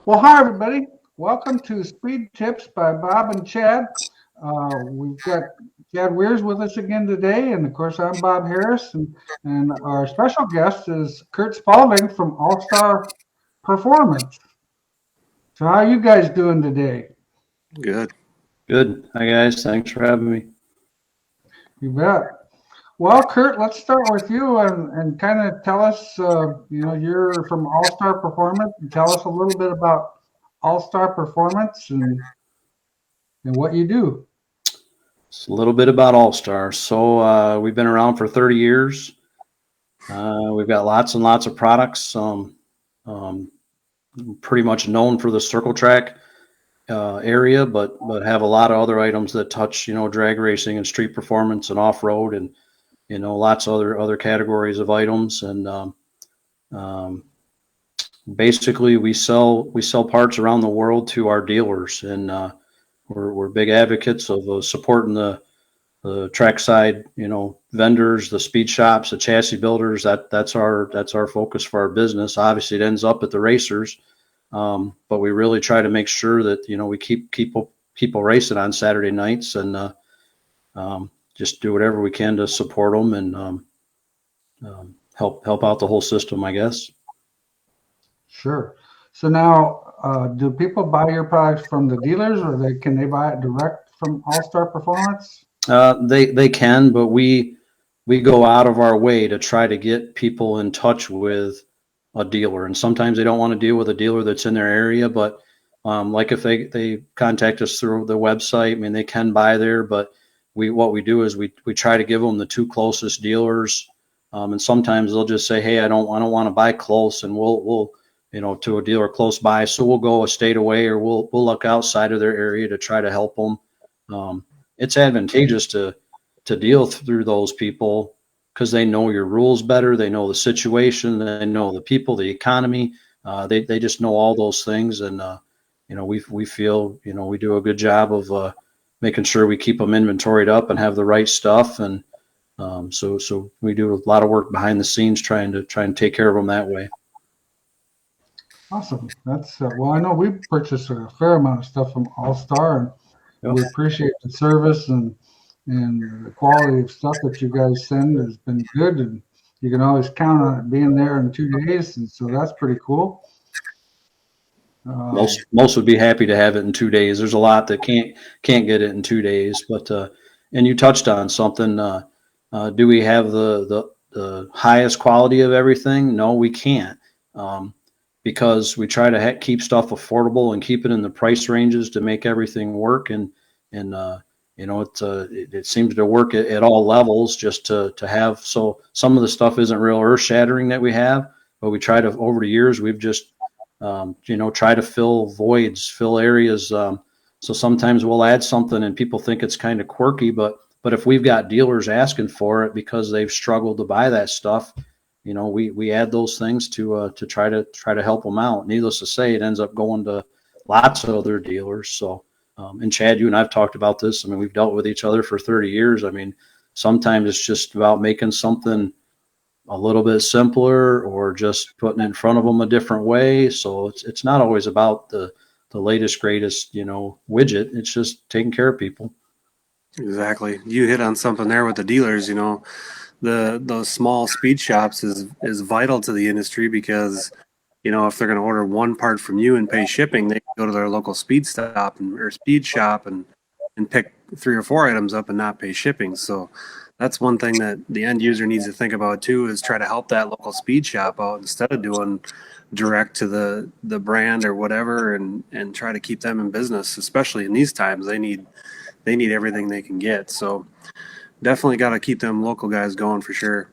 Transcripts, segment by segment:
Well, hi, everybody. Welcome to Speed Tips by Bob and Chad. We've got Chad Wehrs with us again today, and of course, I'm Bob Harris, and our special guest is Kurt Spalding from All Star Performance. So, how are you guys doing today? Good. Good. Hi, guys. Thanks for having me. You bet. Well, Kurt, let's start with you and kind of tell us, you're from All Star Performance, and tell us a little bit about All Star Performance and what you do. It's a little bit about All Stars. We've been around for 30 years. We've got lots and lots of products. Um, Pretty much known for the circle track area, but have a lot of other items that touch, drag racing and street performance and off road, and lots of other categories of items. And um, basically, we sell parts around the world to our dealers, and we're big advocates of supporting the trackside, vendors, the speed shops, the chassis builders. That's our focus for our business. Obviously, it ends up at the racers, but we really try to make sure that we keep people racing on Saturday nights, and just do whatever we can to support them and help out the whole system, I guess. Sure. So now, do people buy your products from the dealers, or can they buy it direct from All Star Performance? They can, but we go out of our way to try to get people in touch with a dealer, and sometimes they don't want to deal with a dealer that's in their area. But like if they contact us through the website, I mean they can buy there. But what we do is we try to give them the two closest dealers, and sometimes they'll just say, hey, I don't want to buy close, and we'll to a dealer close by. So we'll go a state away, or we'll look outside of their area to try to help them. It's advantageous to deal through those people because they know your rules better. They know the situation. They know the people, the economy. They just know all those things. And, we feel, we do a good job of making sure we keep them inventoried up and have the right stuff. And so we do a lot of work behind the scenes trying to take care of them that way. Awesome. That's well, I know we purchase a fair amount of stuff from All Star, and we Yep. appreciate the service and the quality of stuff that you guys send has been good, and you can always count on it being there in 2 days, and so that's pretty cool. Um, Most would be happy to have it in 2 days. There's a lot that can't get it in 2 days, but and you touched on something. Do we have the highest quality of everything? No, we can't, because we try to keep stuff affordable and keep it in the price ranges to make everything work. And it seems to work at all levels, just to have. So some of the stuff isn't real earth shattering that we have, but we try to, over the years, we've just try to fill voids, fill areas. So sometimes we'll add something and people think it's kind of quirky, but if we've got dealers asking for it because they've struggled to buy that stuff, we add those things to try to help them out. Needless to say, it ends up going to lots of other dealers. So, and Chad, you and I've talked about this. I mean, we've dealt with each other for 30 years. I mean, sometimes it's just about making something a little bit simpler, or just putting it in front of them a different way. So it's not always about the latest greatest widget. It's just taking care of people. Exactly. You hit on something there with the dealers. Those small speed shops is vital to the industry because if they're going to order one part from you and pay shipping, they can go to their local speed stop or speed shop and pick 3 or 4 items up and not pay shipping. So that's one thing that the end user needs to think about too, is try to help that local speed shop out instead of doing direct to the brand or whatever, and try to keep them in business, especially in these times. They need everything they can get. So definitely got to keep them local guys going for sure.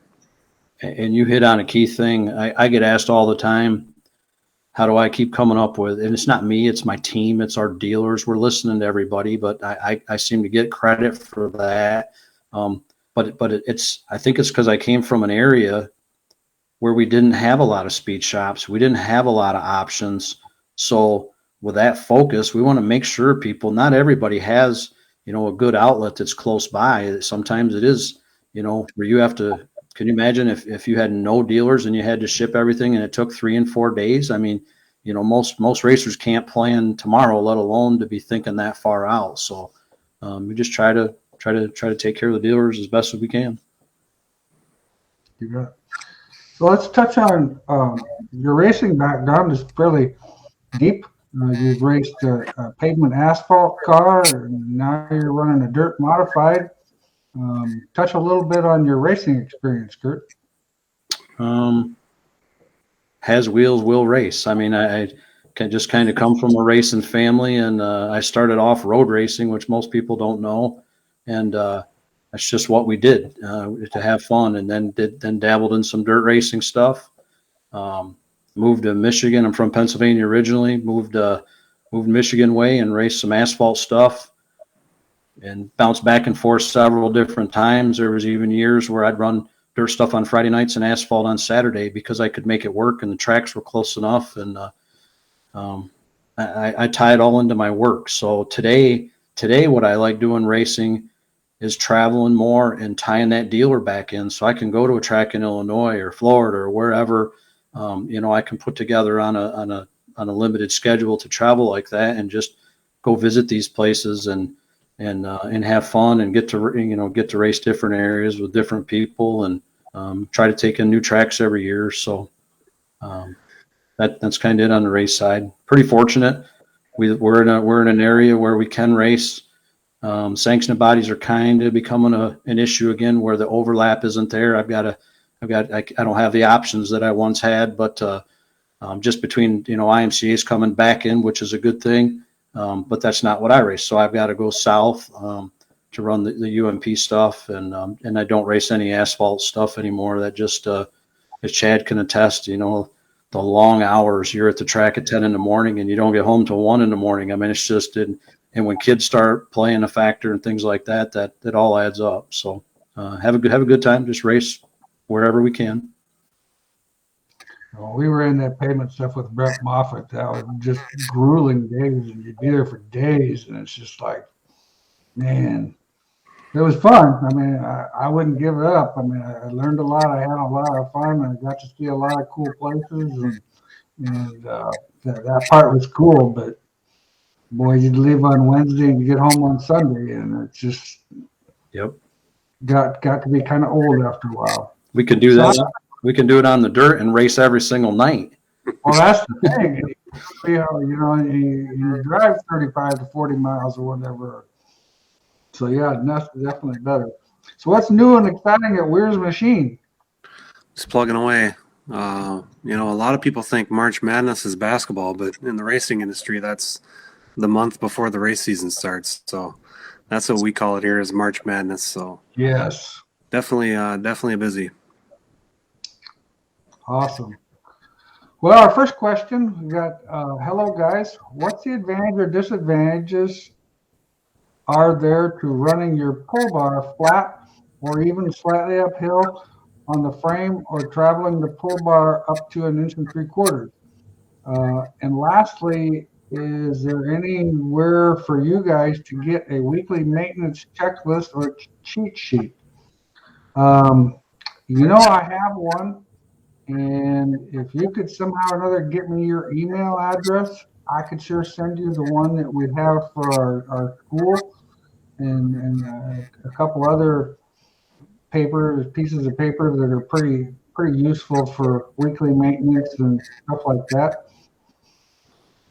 And you hit on a key thing. I get asked all the time, how do I keep coming up with, and it's not me, it's my team, it's our dealers. We're listening to everybody, but I seem to get credit for that. But I think it's because I came from an area where we didn't have a lot of speed shops. We didn't have a lot of options. So with that focus, we want to make sure not everybody has, a good outlet that's close by. Sometimes it is, where you have to, can you imagine if you had no dealers and you had to ship everything and it took 3 and 4 days? I mean, most racers can't plan tomorrow, let alone to be thinking that far out. So we just try to take care of the dealers as best as we can. You got it. So let's touch on your racing background is fairly deep. You've raced a pavement asphalt car, and now you're running a dirt modified. Touch a little bit on your racing experience, Kurt. Has wheels, will race. I mean, I can just kind of come from a racing family, and I started off road racing, which most people don't know, and that's just what we did to have fun, and then dabbled in some dirt racing stuff. Moved to Michigan. I'm from Pennsylvania originally. Moved Michigan way and raced some asphalt stuff, and bounced back and forth several different times. There was even years where I'd run dirt stuff on Friday nights and asphalt on Saturday because I could make it work and the tracks were close enough. And I tie it all into my work. So today, what I like doing racing is traveling more and tying that dealer back in, so I can go to a track in Illinois or Florida or wherever. I can put together on a limited schedule to travel like that and just go visit these places and have fun and get to race different areas with different people and try to take in new tracks every year. So that's kind of it on the race side. Pretty fortunate. We're in an area where we can race. Sanctioned bodies are kind of becoming an issue again, where the overlap isn't there. I don't have the options that I once had, but just between IMCA's coming back in, which is a good thing. But that's not what I race. So I've got to go south to run the UMP stuff, and I don't race any asphalt stuff anymore. That just, as Chad can attest, the long hours you're at the track at 10 in the morning and you don't get home till 1 in the morning. I mean, it's just, and when kids start playing a factor and things like that all adds up. So have a good time. Just race wherever we can. Well, we were in that pavement stuff with Brett Moffitt. That was just grueling days, and you'd be there for days, and it's just like, man, it was fun. I mean, I wouldn't give it up. I mean, I learned a lot. I had a lot of fun, and I got to see a lot of cool places, and that part was cool. But boy, you'd leave on Wednesday and you get home on Sunday, and it's just got to be kind of old after a while. We could do that. We can do it on the dirt and race every single night. Well, that's the thing. You drive 35 to 40 miles or whatever. So, yeah, that's definitely better. So what's new and exciting at Wehrs Machine? Just plugging away. A lot of people think March Madness is basketball, but in the racing industry, that's the month before the race season starts. So that's what we call it here, is March Madness. So yes, definitely busy. Awesome. Well, our first question, we got, hello guys. What's the advantage or disadvantages are there to running your pull bar flat or even slightly uphill on the frame, or traveling the pull bar up to 1 3/4 inches? And lastly, is there anywhere for you guys to get a weekly maintenance checklist or cheat sheet? I have one. And if you could somehow or another get me your email address, I could sure send you the one that we have for our school, and a couple other pieces of paper that are pretty useful for weekly maintenance and stuff like that.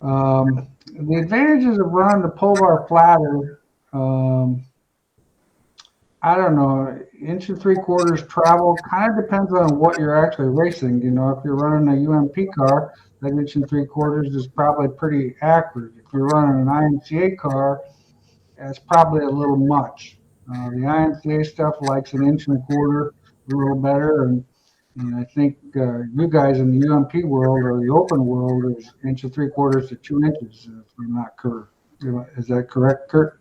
The advantages of running the pull bar flatter, I don't know, 1 3/4 inches travel kind of depends on what you're actually racing. If you're running a UMP car, that 1 3/4 inches is probably pretty accurate. If you're running an IMCA car, it's probably a little much. The IMCA stuff likes 1 1/4 inches a little better, and I think you guys in the UMP world or the open world is 1 3/4 inches to 2 inches, if I'm not correct. Is that correct, Kurt?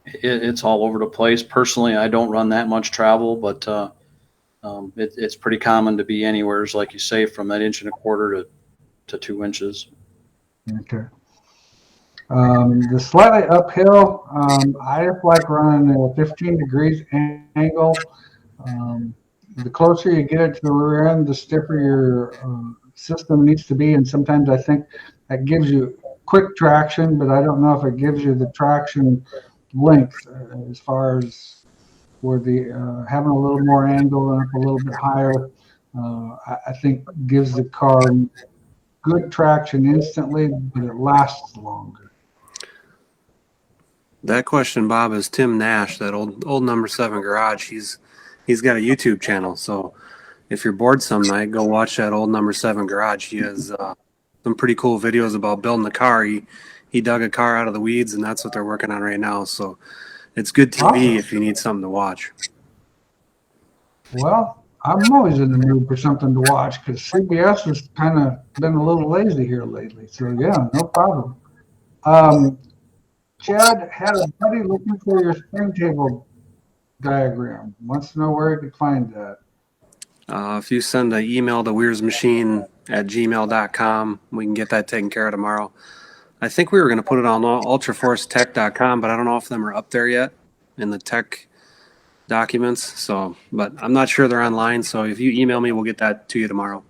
It's all over the place. Personally, I don't run that much travel, but it's pretty common to be anywhere, like you say, from that 1 1/4 inches to 2 inches. Okay. The slightly uphill, I just like running a 15 degrees angle. The closer you get it to the rear end, the stiffer your system needs to be. And sometimes I think that gives you quick traction, but I don't know if it gives you the traction length as far as where the having a little more angle and up a little bit higher. I think gives the car good traction instantly, but it lasts longer. That question, Bob, is Tim Nash, that old number 7 garage. He's got a YouTube channel, so if you're bored some night, go watch that old number 7 garage. He has some pretty cool videos about building the car. He dug a car out of the weeds, and that's what they're working on right now. So it's good TV Awesome. if you need something to watch. Well, I'm always in the mood for something to watch because CBS has kind of been a little lazy here lately. So yeah, no problem. Chad had a buddy looking for your spring table diagram. Wants to know where he could find that. If you send an email to wehrsmachine@gmail.com, we can get that taken care of tomorrow. I think we were going to put it on ultraforcetech.com, but I don't know if them are up there yet in the tech documents. So, but I'm not sure they're online. So if you email me, we'll get that to you tomorrow.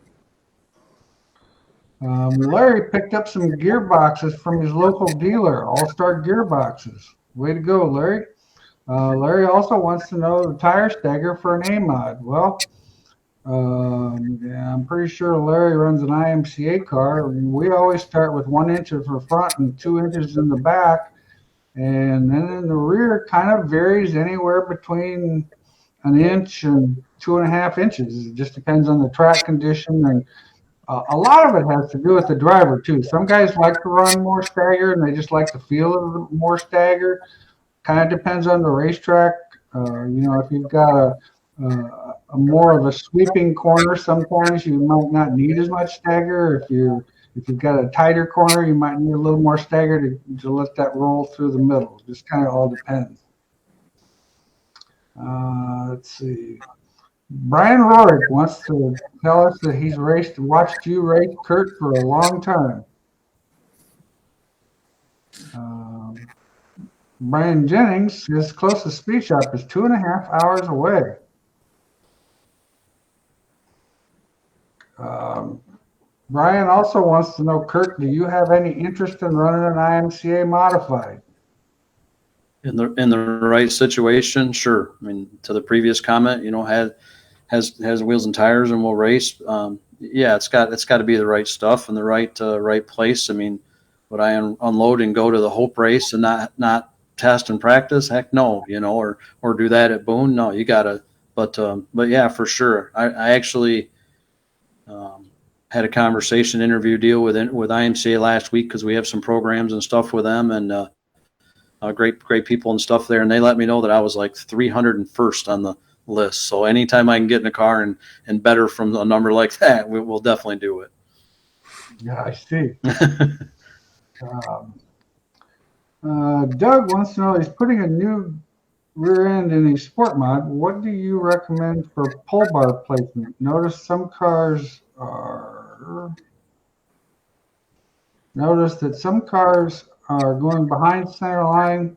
Larry picked up some gearboxes from his local dealer, All-Star Gearboxes. Way to go, Larry. Larry also wants to know the tire stagger for an A-mod. Well, yeah, I'm pretty sure Larry runs an IMCA car. We always start with 1 inch in the front and 2 inches in the back. And then in the rear kind of varies anywhere between 1 inch and 2.5 inches. It just depends on the track condition, and a lot of it has to do with the driver too. Some guys like to run more stagger and they just like the feel of more stagger. Kind of depends on the racetrack. If you've got a more of a sweeping corner, sometimes you might not need as much stagger. If you've got a tighter corner, you might need a little more stagger to let that roll through the middle. It just kind of all depends. Let's see. Brian Rorick wants to tell us that he's watched you race Kurt for a long time. Brian Jennings, his closest speed shop is 2.5 hours away. Brian also wants to know, Kurt, do you have any interest in running an IMCA modified? In the right situation, sure. I mean, to the previous comment, has wheels and tires and will race. Yeah, it's got to be the right stuff and the right place. I mean, would I unload and go to the Hope race and not test and practice? Heck no, or do that at Boone? No, you gotta. But yeah, for sure. I actually had a conversation interview deal with IMCA last week because we have some programs and stuff with them, and great people and stuff there, and they let me know that I was like 301st on the list. So anytime I can get in a car and better from a number like that, we'll definitely do it. Yeah, I see. Doug wants to know, he's putting a new rear end in a sport mod. What do you recommend for pull bar placement? Notice that some cars are going behind center line.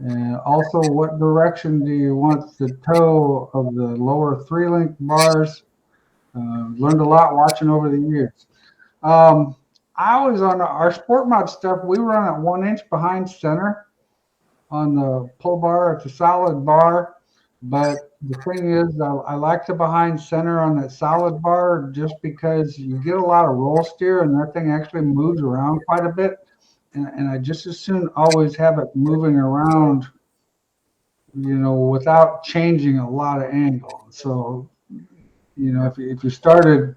And also, what direction do you want the toe of the lower 3-link bars? Learned a lot watching over the years. I always, on our sport mod stuff, we run at 1 inch behind center on the pull bar. It's a solid bar, but the thing is, I like the behind center on that solid bar just because you get a lot of roll steer and that thing actually moves around quite a bit. And I just as soon always have it moving around, without changing a lot of angle. So, if you started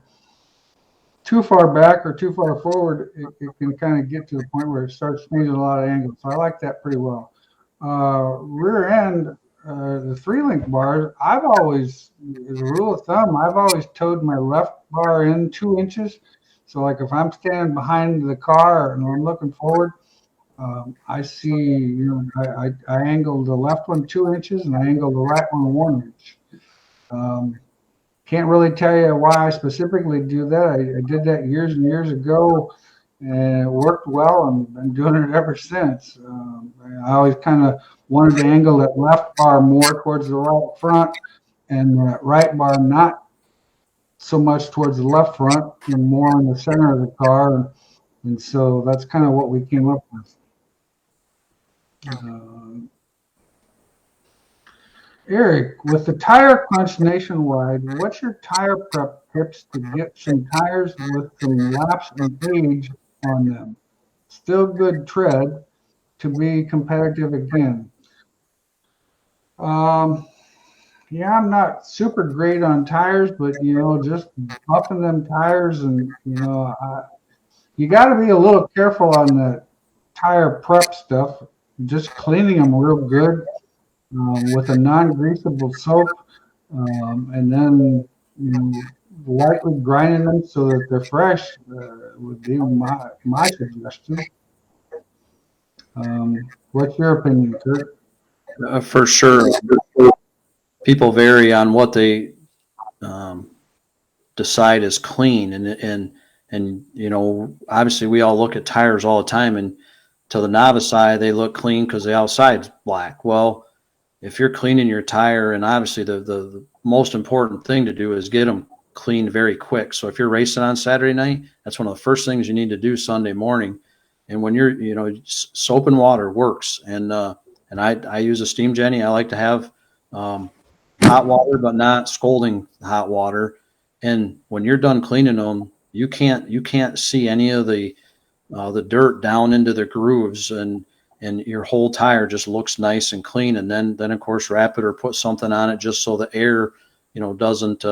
too far back or too far forward, it can kind of get to the point where it starts changing a lot of angles. So I like that pretty well. Rear end, the 3-link bars, I've always, as a rule of thumb, I've always towed my left bar in 2 inches. So like if I'm standing behind the car and I'm looking forward, I see, I angle the left one 2 inches and I angle the right one 1 inch. Can't really tell you why I specifically do that. I did that years and years ago, and it worked well, and I've been doing it ever since. I always kind of wanted to angle that left bar more towards the right front and the right bar not so much towards the left front and more in the center of the car. And so that's kind of what we came up with. Eric, with the tire crunch nationwide, what's your tire prep tips to get some tires with some laps and age on them? Still good tread to be competitive again. Yeah, I'm not super great on tires, but just buffing them tires, and you got to be a little careful on the tire prep stuff. Just cleaning them real good with a non-greasable soap, and then lightly grinding them so that they're fresh would be my suggestion. What's your opinion, Kurt? For sure. People vary on what they decide is clean, and obviously we all look at tires all the time, and to the novice eye they look clean because the outside's black. Well, if you're cleaning your tire, and obviously the most important thing to do is get them cleaned very quick. So if you're racing on Saturday night, that's one of the first things you need to do Sunday morning. And when you're soap and water works, and I use a steam Jenny. I like to have hot water, but not scalding hot water. And when you're done cleaning them, you can't see any of the dirt down into the grooves, and your whole tire just looks nice and clean. And then of course wrap it or put something on it just so the air doesn't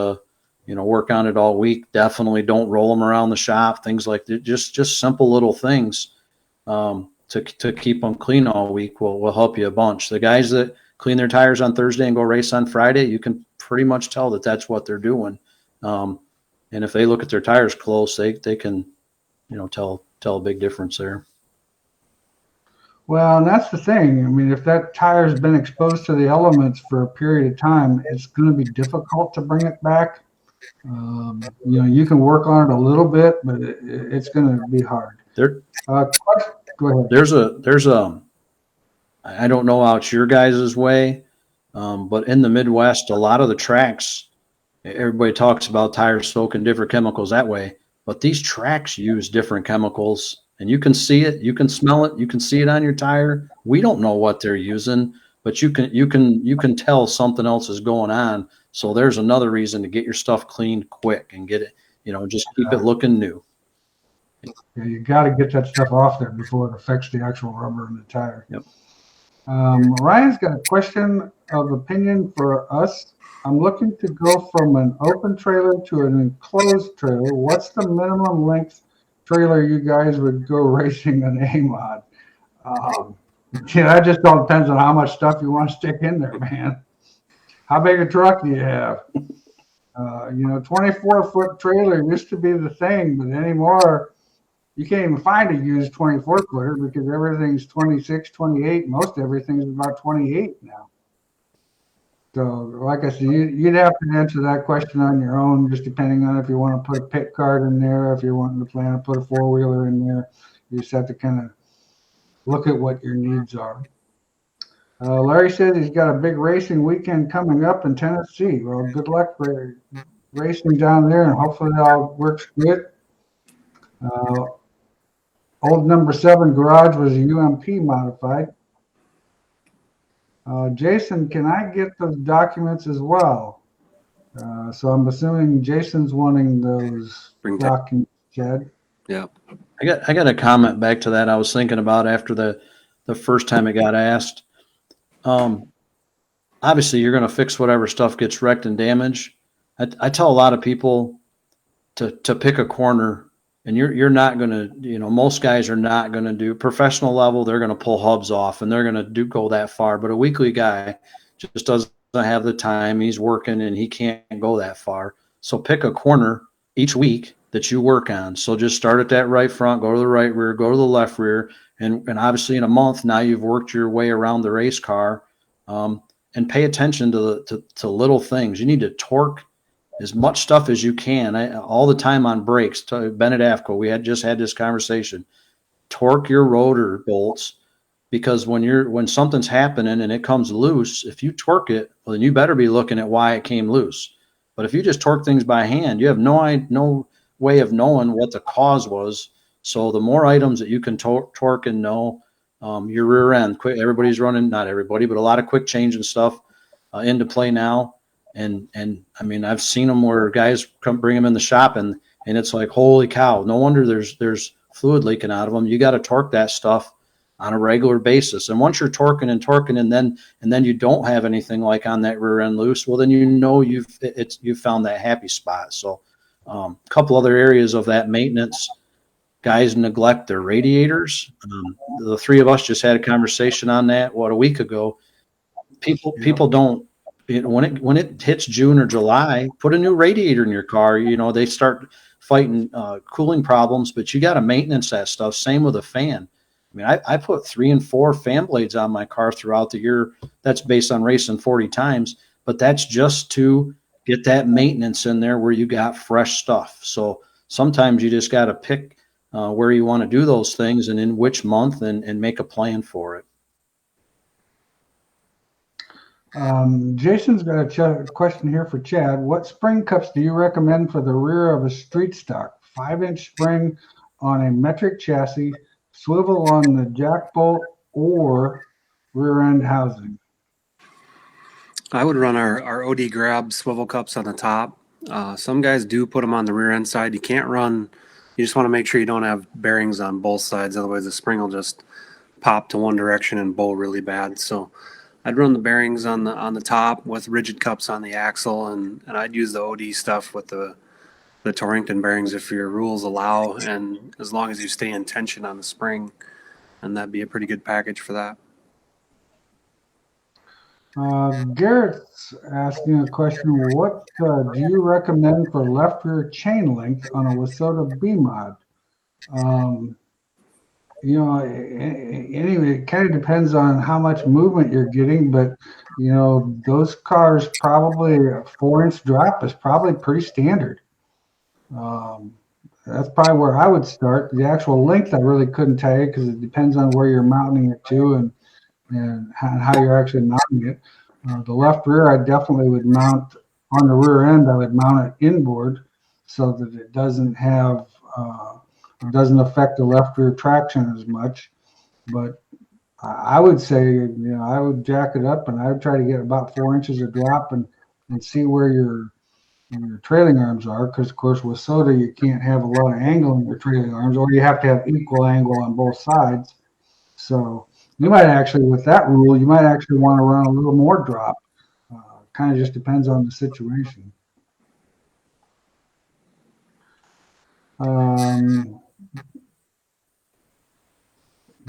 work on it all week. Definitely don't roll them around the shop. Things like that, just simple little things to keep them clean all week will help you a bunch. The guys that clean their tires on Thursday and go race on Friday, you can pretty much tell that that's what they're doing. And if they look at their tires close, they can, tell a big difference there. Well, and that's the thing. I mean, if that tire's been exposed to the elements for a period of time, it's going to be difficult to bring it back. You can work on it a little bit, but it's going to be hard. There, go ahead. There's I don't know how it's your guys' way, but in the Midwest, a lot of the tracks, everybody talks about tires soaking different chemicals that way, but these tracks use different chemicals, and you can see it, you can smell it, you can see it on your tire. We don't know what they're using, but you can tell something else is going on. So there's another reason to get your stuff cleaned quick and get it, just keep it looking new. Yeah, you got to get that stuff off there before it affects the actual rubber in the tire. Yep. Ryan's got a question of opinion for us. I'm looking to go from an open trailer to an enclosed trailer. What's the minimum length trailer you guys would go racing an A-mod? That just all depends on how much stuff you want to stick in there, man. How big a truck do you have? 24-foot trailer used to be the thing, but anymore, you can't even find a used 24-footer because everything's 26, 28. Most everything's about 28 now. So, like I said, you'd have to answer that question on your own, just depending on if you want to put a pit cart in there, if you're wanting to plan to put a four-wheeler in there. You just have to kind of look at what your needs are. Larry says he's got a big racing weekend coming up in Tennessee. Well, good luck for racing down there, and hopefully it all works good. Old number 7 garage was a UMP modified. Jason, can I get those documents as well? So I'm assuming Jason's wanting those documents, Chad. Yeah. I got a comment back to that. I was thinking about after the first time it got asked. Obviously, you're going to fix whatever stuff gets wrecked and damaged. I tell a lot of people to pick a corner, and you're not going to, most guys are not going to do professional level. They're going to pull hubs off, and they're going to go that far. But a weekly guy just doesn't have the time. He's working, and he can't go that far. So pick a corner each week that you work on. So just start at that right front, go to the right rear, go to the left rear. And obviously in a month, now you've worked your way around the race car, and pay attention to little things. You need to torque as much stuff as you can. All the time on brakes, Bennett Avco, we just had this conversation. Torque your rotor bolts, because when something's happening and it comes loose, if you torque it, well, then you better be looking at why it came loose. But if you just torque things by hand, you have no way of knowing what the cause was. So the more items that you can torque and know, your rear end, quick, everybody's running, not everybody, but a lot of quick change and stuff into play now. And I mean, I've seen them where guys bring them in the shop and it's like, holy cow, no wonder there's fluid leaking out of them. You got to torque that stuff on a regular basis. And once you're torquing and then you don't have anything like on that rear end loose, well, then you've found that happy spot. So a couple other areas of that maintenance, guys neglect their radiators. The three of us just had a conversation on that, a week ago. People don't, when it hits June or July, put a new radiator in your car. They start fighting cooling problems, but you got to maintenance that stuff. Same with a fan. I mean, I put 3 and 4 fan blades on my car throughout the year. That's based on racing 40 times, but that's just to get that maintenance in there where you got fresh stuff. So sometimes you just got to pick where you want to do those things and in which month and make a plan for it. Jason's got a question here for Chad. What spring cups do you recommend for the rear of a street stock? 5-inch spring on a metric chassis, swivel on the jack bolt, or rear end housing? I would run our OD grab swivel cups on the top. Some guys do put them on the rear end side. You can't run. You just want to make sure you don't have bearings on both sides. Otherwise, the spring will just pop to one direction and bowl really bad. So I'd run the bearings on the top with rigid cups on the axle, and I'd use the OD stuff with the Torrington bearings if your rules allow, and as long as you stay in tension on the spring, and that'd be a pretty good package for that. Garrett's asking a question. What do you recommend for left rear chain length on a Wasota B-Mod? Anyway, it kind of depends on how much movement you're getting, but those cars probably a 4-inch drop is probably pretty standard. That's probably where I would start. The actual length I really couldn't tell you because it depends on where you're mounting it to and how you're actually mounting it. The left rear, I definitely would mount on the rear end. I would mount it inboard so that it doesn't have it doesn't affect the left rear traction as much. But I would say I would jack it up and I would try to get about 4 inches of drop and see where your trailing arms are, because of course with Wasota you can't have a lot of angle in your trailing arms, or you have to have equal angle on both sides. So you might actually, with that rule, you might actually want to run a little more drop. Kind of just depends on the situation.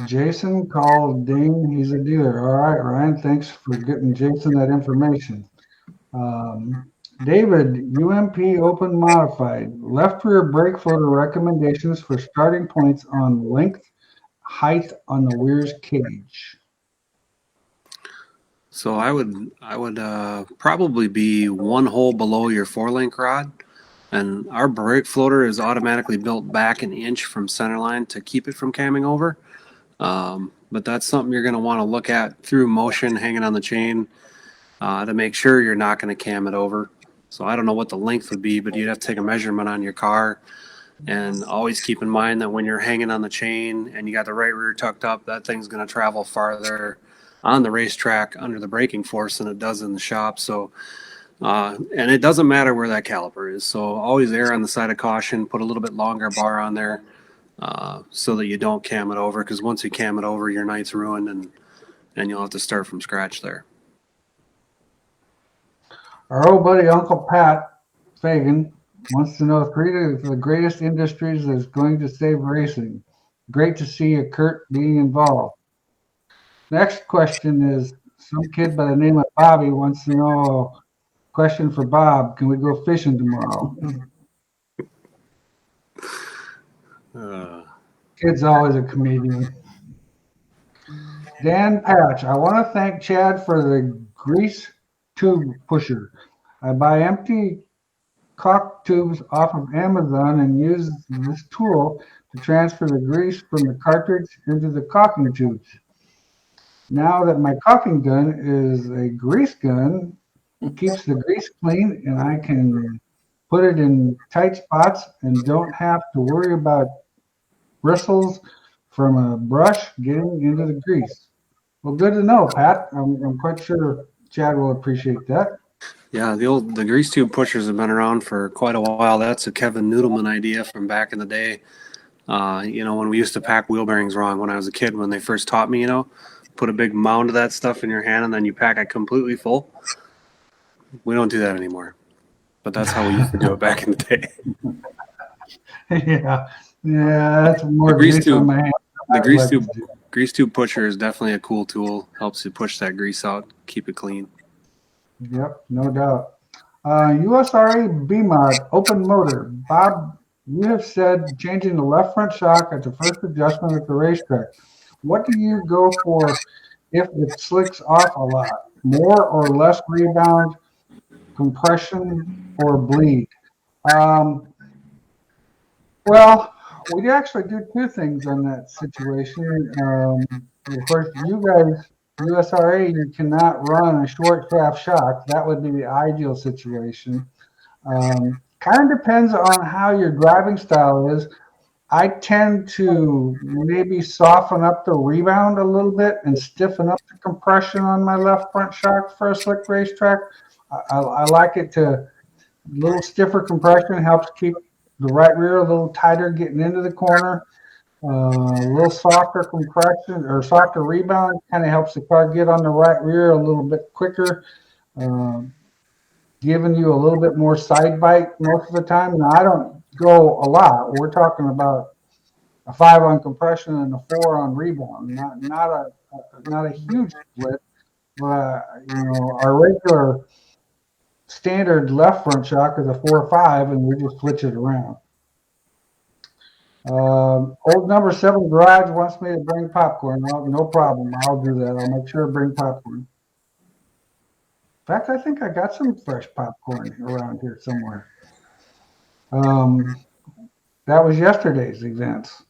Jason called Ding. He's a dealer. All right, Ryan, thanks for getting Jason that information. David, UMP Open Modified. Left rear brake floater recommendations for starting points on length, height on the Wehrs cage. So I would probably be 1 hole below your 4-link rod, and our brake floater is automatically built back an inch from center line to keep it from camming over. But that's something you're going to want to look at through motion, hanging on the chain, to make sure you're not going to cam it over. So I don't know what the length would be, but you'd have to take a measurement on your car, and always keep in mind that when you're hanging on the chain and you got the right rear tucked up, that thing's going to travel farther on the racetrack under the braking force than it does in the shop. So, and it doesn't matter where that caliper is. So always err on the side of caution, put a little bit longer bar on there, so that you don't cam it over, because once you cam it over, your night's ruined and you'll have to start from scratch there. Our old buddy Uncle Pat Fagan wants to know 3 of the greatest industries that's going to save racing. Great to see you, Kurt, being involved. Next question is some kid by the name of Bobby wants to know, question for Bob, can we go fishing tomorrow? Kid's always a comedian. Dan Patch, I want to thank Chad for the grease tube pusher. I buy empty caulk tubes off of Amazon and use this tool to transfer the grease from the cartridge into the caulking tubes. Now that my caulking gun is a grease gun, it keeps the grease clean and I can put it in tight spots and don't have to worry about bristles from a brush getting into the grease. Well, good to know, Pat. I'm quite sure Chad will appreciate that. Yeah, the grease tube pushers have been around for quite a while. That's a Kevin Noodleman idea from back in the day. When we used to pack wheel bearings wrong when I was a kid, when they first taught me, put a big mound of that stuff in your hand and then you pack it completely full. We don't do that anymore, but that's how we used to do it back in the day. Yeah, that's more The grease grease on tube, my hand. the grease tube pusher is definitely a cool tool. Helps you push that grease out, keep it clean. Yep, no doubt. USRA BMOD open motor. Bob, you have said changing the left front shock at the first adjustment at the racetrack. What do you go for if it slicks off a lot? More or less rebound, compression, or bleed? Um, well, we actually do two things on that situation. Of course, you guys, USRA, you cannot run a short shaft shock. That would be the ideal situation. Kind of depends on how your driving style is. I tend to maybe soften up the rebound a little bit and stiffen up the compression on my left front shock for a slick racetrack. I like it to a little stiffer compression, helps keep the right rear a little tighter getting into the corner. A little softer compression or softer rebound kind of helps the car get on the right rear a little bit quicker, giving you a little bit more side bite most of the time. Now, I don't go a lot. We're talking about a 5 on compression and a 4 on rebound. Not a huge split, but our regular standard left front shock is a 4-5, and we just switch it around. Old number 7 garage wants me to bring popcorn. Well, no problem. I'll do that. I'll make sure to bring popcorn. In fact, I think I got some fresh popcorn around here somewhere. That was yesterday's events.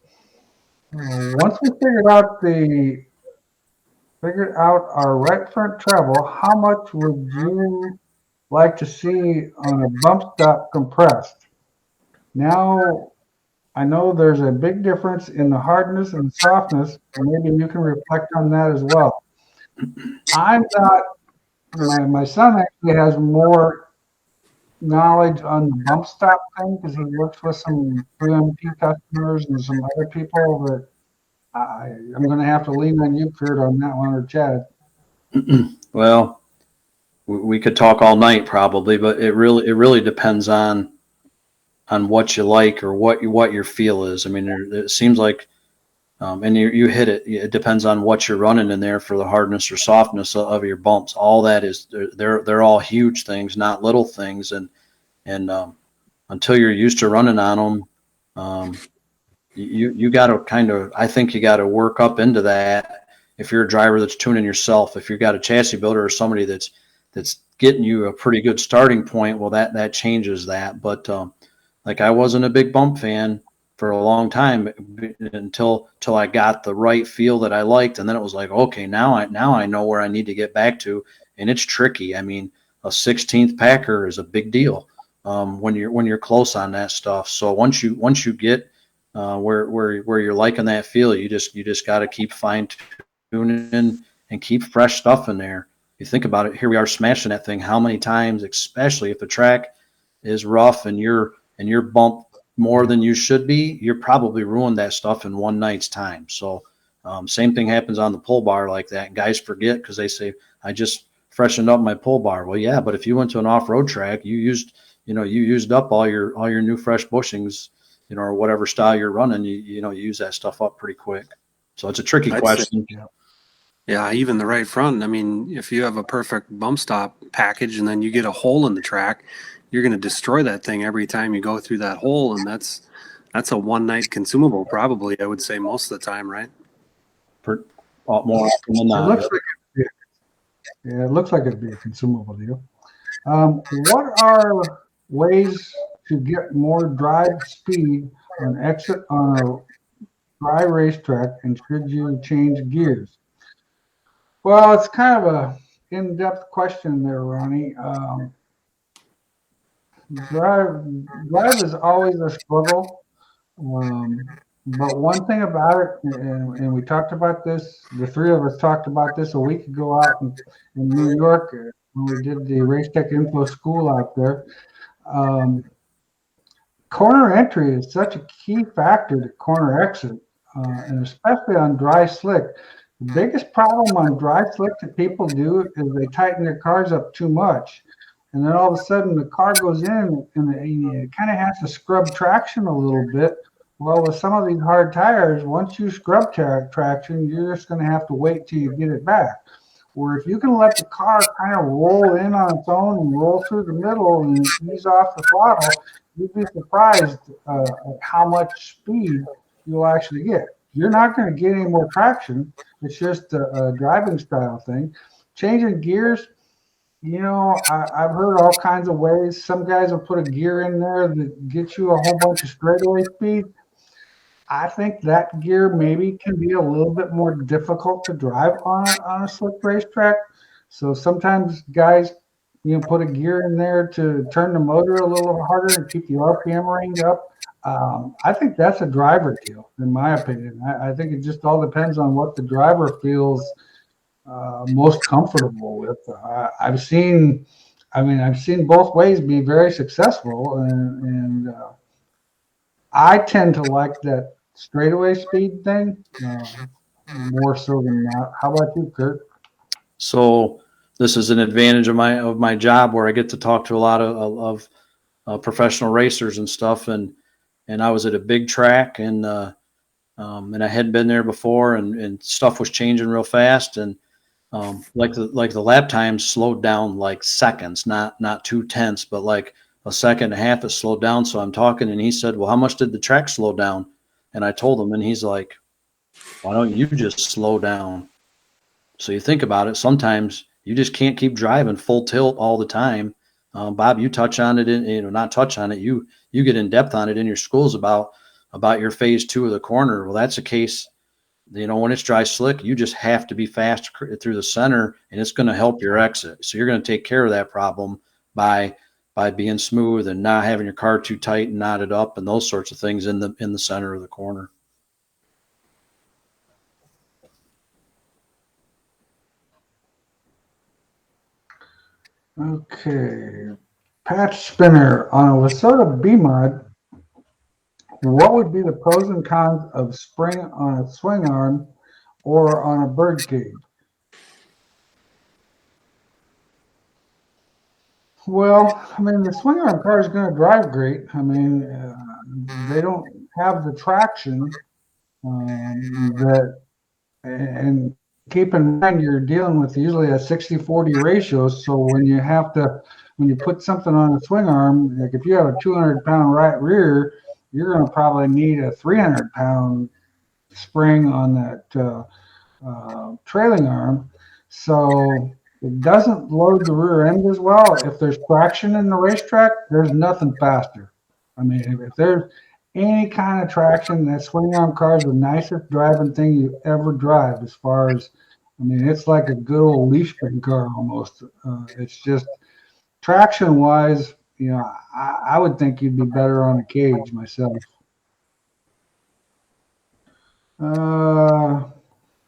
Once we figured out our right front travel, how much would you like to see on a bump stop compressed? Now, I know there's a big difference in the hardness and softness, and maybe you can reflect on that as well. I'm not, my son actually has more knowledge on the bump stop thing because he works with some 3MP customers and some other people, but I'm going to have to lean on you, Kurt, on that one, or Chad. Well, we could talk all night probably, but it really depends on what you like or what your feel is. I mean, it seems like, and you hit it. It depends on what you're running in there for the hardness or softness of your bumps. All that is, they're all huge things, not little things. And until you're used to running on them, you got to I think you got to work up into that. If you're a driver that's tuning yourself, if you've got a chassis builder or somebody that's getting you a pretty good starting point, well, that changes that. But like I wasn't a big bump fan for a long time until I got the right feel that I liked, and then it was like, okay, now I know where I need to get back to, and it's tricky. I mean, a 16th packer is a big deal when you're close on that stuff. So once you get where you're liking that feel, you just got to keep fine tuning and keep fresh stuff in there. You think about it, here we are smashing that thing how many times, especially if the track is rough and you're bumped more than you should be, you're probably ruined that stuff in one night's time. So same thing happens on the pull bar like that. And guys forget because they say, I just freshened up my pull bar. Well, yeah, but if you went to an off-road track, you used up all your new fresh bushings, or whatever style you're running, you use that stuff up pretty quick. So it's a tricky question. Yeah, even the right front. I mean, if you have a perfect bump stop package and then you get a hole in the track, you're going to destroy that thing every time you go through that hole, and that's a one night consumable, probably. I would say most of the time, right? More often than not. It looks like it'd be a consumable deal. What are ways to get more drive speed on exit on a dry racetrack, and should you change gears? Well, it's kind of a in-depth question there, Ronnie. Drive is always a struggle. But one thing about it, and we talked about this, the three of us talked about this a week ago out in New York when we did the Race Tech Info School out there. Um, Corner entry is such a key factor to corner exit, and especially on dry slick. The biggest problem on dry slick that people do is they tighten their cars up too much. And then all of a sudden the car goes in and it kind of has to scrub traction a little bit. Well, with some of these hard tires, once you scrub traction, you're just going to have to wait till you get it back. Where if you can let the car kind of roll in on its own and roll through the middle and ease off the throttle, you'd be surprised at how much speed you'll actually get. You're not going to get any more traction. It's just a driving style thing. Changing gears, I've heard all kinds of ways. Some guys will put a gear in there that gets you a whole bunch of straightaway speed. I think that gear maybe can be a little bit more difficult to drive on a slick racetrack. So sometimes guys, put a gear in there to turn the motor a little harder and keep the RPM range up. I think that's a driver deal, in my opinion. I think it just all depends on what the driver feels most comfortable with. I've seen both ways be very successful, and I tend to like that straightaway speed thing more so than that. How about you, Kurt? So this is an advantage of my job where I get to talk to a lot of professional racers and stuff. And I was at a big track and I hadn't been there before and stuff was changing real fast. And like the lap times slowed down like seconds, not 0.2, but like a second and a half it slowed down. So I'm talking and he said, well, how much did the track slow down? And I told him and he's like, why don't you just slow down? So you think about it, sometimes you just can't keep driving full tilt all the time. Bob, you touch on it, not touch on it. You get in depth on it in your schools about your phase 2 of the corner. Well, that's a case, when it's dry slick, you just have to be fast through the center and it's going to help your exit. So you're going to take care of that problem by being smooth and not having your car too tight and knotted up and those sorts of things in the center of the corner. Okay. Patch spinner on a Lasota B-Mod. What would be the pros and cons of spring on a swing arm or on a bird cage? Well, the swing arm car is going to drive great. They don't have the traction and keep in mind you're dealing with usually a 60-40 ratio. So when you put something on a swing arm, like if you have a 200-pound right rear, you're going to probably need a 300-pound spring on that trailing arm. So it doesn't load the rear end as well. If there's traction in the racetrack, there's nothing faster. If there's any kind of traction, that swing arm car is the nicest driving thing you ever drive. As far as, it's like a good old leaf spring car almost. It's just traction wise, I would think you'd be better on a cage myself. Another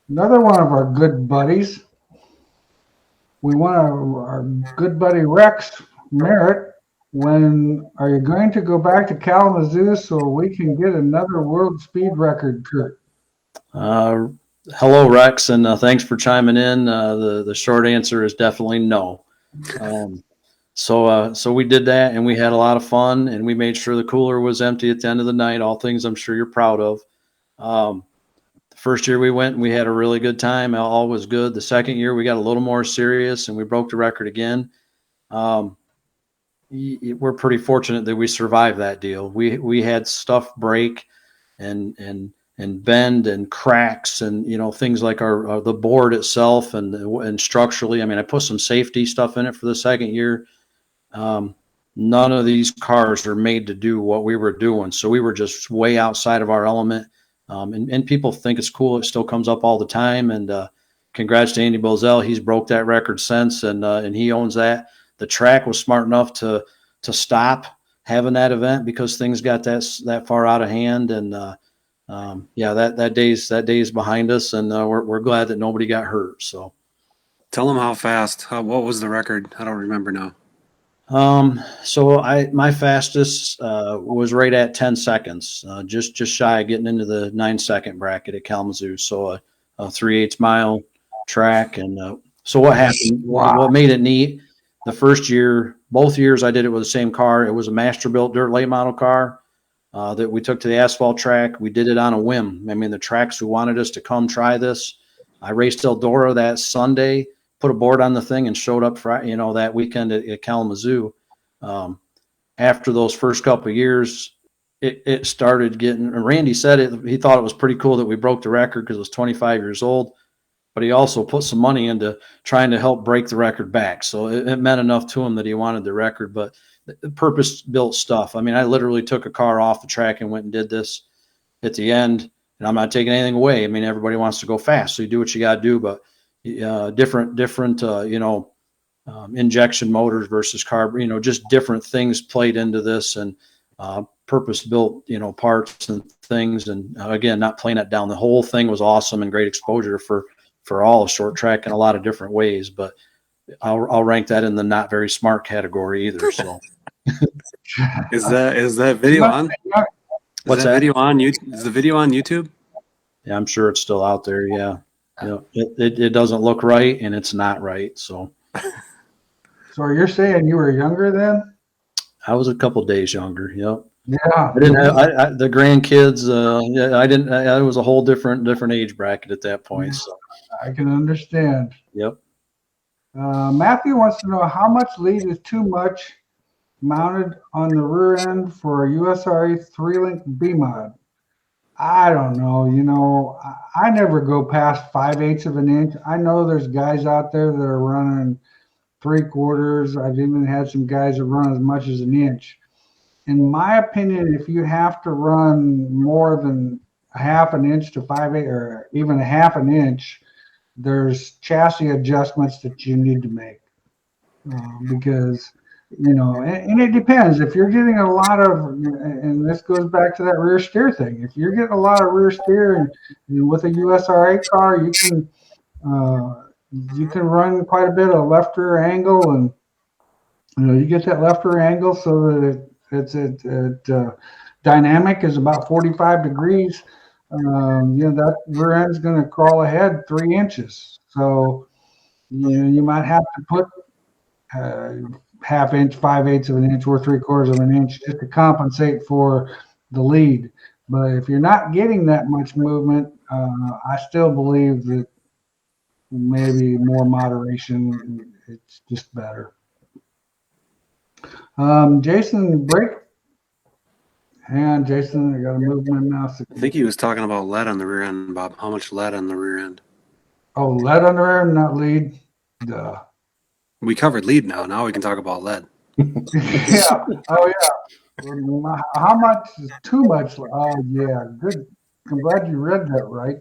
one of our good buddies. We want our good buddy Rex Merritt. When are you going to go back to Kalamazoo so we can get another world speed record, Kurt? Hello, Rex, and thanks for chiming in. The short answer is definitely no. So we did that, and we had a lot of fun, and we made sure the cooler was empty at the end of the night. All things I'm sure you're proud of. The first year we went, we had a really good time. All was good. The second year we got a little more serious, and we broke the record again. We're pretty fortunate that we survived that deal. We had stuff break and bend and cracks and things like the board itself and structurally. I put some safety stuff in it for the second year. None of these cars are made to do what we were doing, so we were just way outside of our element. And people think it's cool. It still comes up all the time. And congrats to Andy Bozell. He's broke that record since, and he owns that. The track was smart enough to stop having that event because things got that far out of hand. And yeah, that day's behind us, and we're glad that nobody got hurt. So. Tell them how fast. What was the record? I don't remember now. So my fastest was right at 10 seconds, just shy of getting into the 9-second bracket at Kalamazoo. So a 3/8 mile track, and so what happened? Wow. What made it neat? The first year, both years I did it with the same car. It was a Masterbuilt dirt late model car that we took to the asphalt track. We did it on a whim. I mean, the tracks who wanted us to come try this. I raced Eldora that Sunday, put a board on the thing, and showed up Friday, that weekend at Kalamazoo. After those first couple of years, it started getting. Randy said it. He thought it was pretty cool that we broke the record because it was 25 years old. But he also put some money into trying to help break the record back. So it meant enough to him that he wanted the record. But purpose-built stuff. I mean, I literally took a car off the track and went and did this at the end. And I'm not taking anything away. I mean, everybody wants to go fast, so you do what you got to do. But different injection motors versus carb, just different things played into this, and purpose-built, parts and things. And again, not playing it down. The whole thing was awesome and great exposure for all of short track in a lot of different ways. But I'll rank that in the not very smart category either. So Is that video on? What's that? Video on YouTube? Is the video on YouTube? Yeah, I'm sure it's still out there. Yeah. It doesn't look right, and it's not right. So you're saying you were younger then? I was a couple days younger. Yep. Yeah. I didn't have the grandkids. Yeah, I didn't. I was a whole different age bracket at that point. So I can understand. Yep. Matthew wants to know how much lead is too much mounted on the rear end for a USRA 3-link B-mod. I don't know. I never go past 5/8 of an inch. I know there's guys out there that are running 3/4. I've even had some guys that run as much as an inch. In my opinion, if you have to run more than a half an inch to 5/8 or even a half an inch, there's chassis adjustments that you need to make because, and it depends. If you're getting a lot of, and this goes back to that rear steer thing, if you're getting a lot of rear steer and with a USRA car, you can run quite a bit of left rear angle, and you get that left rear angle so that it's dynamic is about 45 degrees. That rear end is going to crawl ahead 3 inches. So, you might have to put half inch, 5/8 of an inch, or 3/4 of an inch just to compensate for the lead. But if you're not getting that much movement, I still believe that maybe more moderation, it's just better. Jason, break. Hang on, Jason, I got to move my mouse. I think he was talking about lead on the rear end, Bob. How much lead on the rear end? Oh, lead on the rear end, not lead. Duh. We covered lead now. Now we can talk about lead. Yeah. Oh, yeah. How much is too much? Oh, yeah. Good. I'm glad you read that right.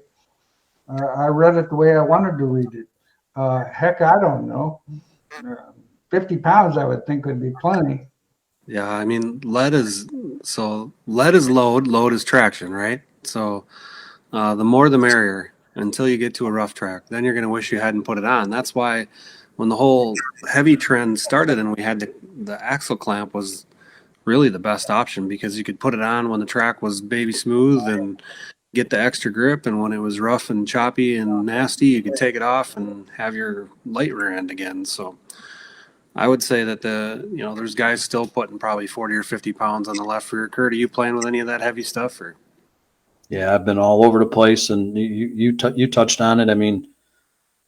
I read it the way I wanted to read it. Heck, I don't know. 50 pounds, I would think, would be plenty. Yeah, I mean, lead is load. Load is traction, right? So the more the merrier until you get to a rough track. Then you're going to wish you hadn't put it on. That's why when the whole heavy trend started and we had the axle clamp was really the best option because you could put it on when the track was baby smooth and get the extra grip, and when it was rough and choppy and nasty, you could take it off and have your light rear end again. So I would say that there's guys still putting probably 40 or 50 pounds on the left rear. Kurt, are you playing with any of that heavy stuff? Or? Yeah, I've been all over the place, and you touched on it. I mean,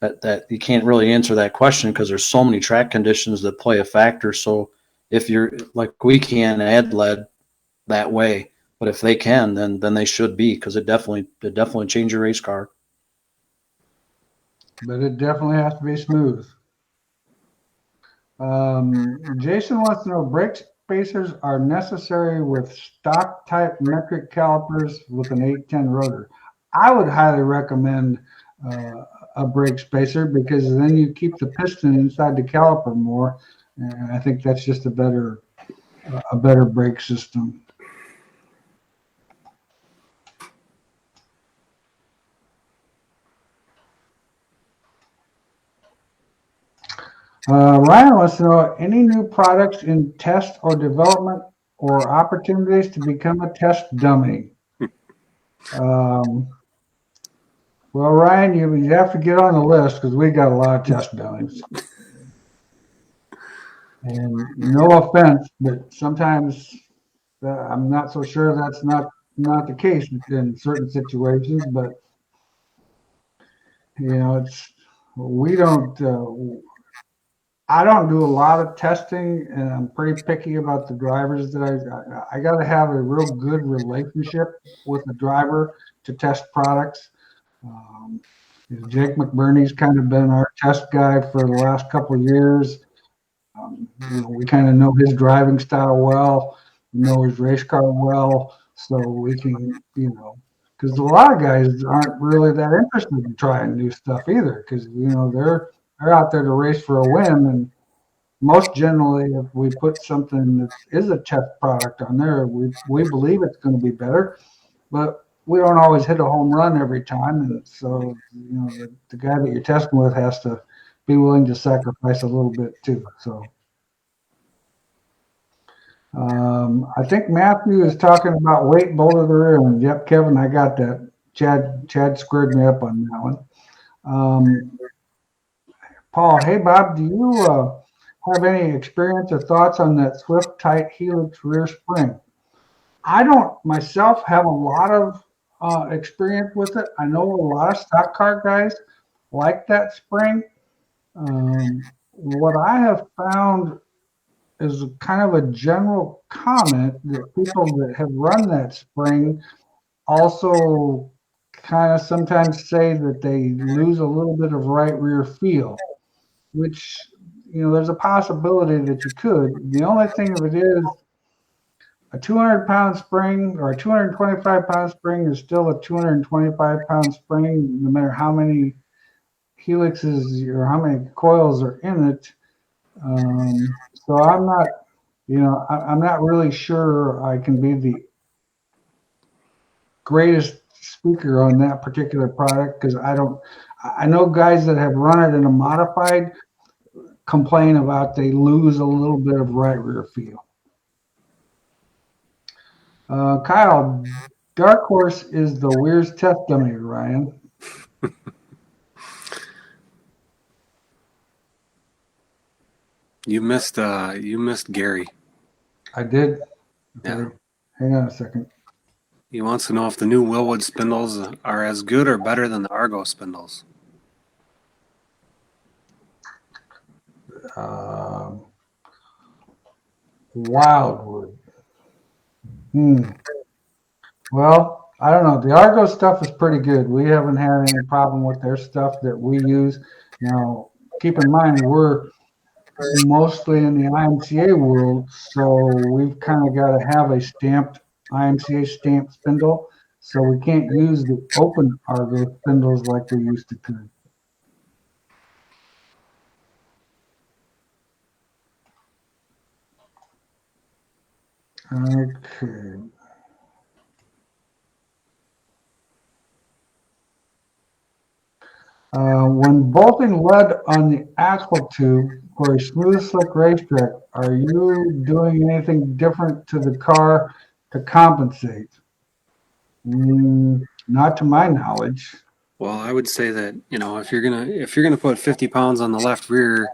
that you can't really answer that question because there's so many track conditions that play a factor. So if you're like we can add lead that way, but if they can, then they should be because it definitely change your race car. But it definitely has to be smooth. Jason wants to know brake spacers are necessary with stock type metric calipers with an 810 rotor. I would highly recommend a brake spacer because then you keep the piston inside the caliper more, and I think that's just a better brake system. Ryan wants to know any new products in test or development or opportunities to become a test dummy. Well, Ryan, you have to get on the list because we got a lot of test dummies. And no offense, but sometimes I'm not so sure that's not the case in certain situations. But we don't. I don't do a lot of testing, and I'm pretty picky about the drivers that I got to have a real good relationship with the driver to test products. Jake McBurney's kind of been our test guy for the last couple of years. We kind of know his driving style well, know his race car well, so we can, because a lot of guys aren't really that interested in trying new stuff either, because they're out there to race for a win, and most generally, if we put something that is a test product on there, we believe it's going to be better, but we don't always hit a home run every time, and so the guy that you're testing with has to be willing to sacrifice a little bit too. So I think Matthew is talking about weight bolt of the rear end. Yep, Kevin, I got that. Chad squared me up on that one. Paul, hey Bob, do you have any experience or thoughts on that Swift tight helix rear spring? I don't myself have a lot of experience with it. I know a lot of stock car guys like that spring. What I have found is kind of a general comment that people that have run that spring also kind of sometimes say that they lose a little bit of right rear feel, which, there's a possibility that you could. The only thing of it is a 200-pound spring or a 225-pound spring is still a 225-pound spring, no matter how many helixes or how many coils are in it. So I'm not, I'm not really sure I can be the greatest speaker on that particular product because I know guys that have run it in a modified complain about they lose a little bit of right rear feel. Kyle, Dark Horse is the Wehrs test dummy, Ryan. You missed Gary. I did. Yeah. Okay. Hang on a second. He wants to know if the new Willwood spindles are as good or better than the Argo spindles. Wildwood. Well, I don't know. The Argo stuff is pretty good. We haven't had any problem with their stuff that we use. Now, keep in mind, we're mostly in the IMCA world, so we've kind of got to have a stamped IMCA stamped spindle, so we can't use the open Argo spindles like we used to could. Okay. When bolting lead on the axle tube for a smooth, slick racetrack, are you doing anything different to the car to compensate? Not to my knowledge. Well, I would say that if you're gonna put 50 pounds on the left rear,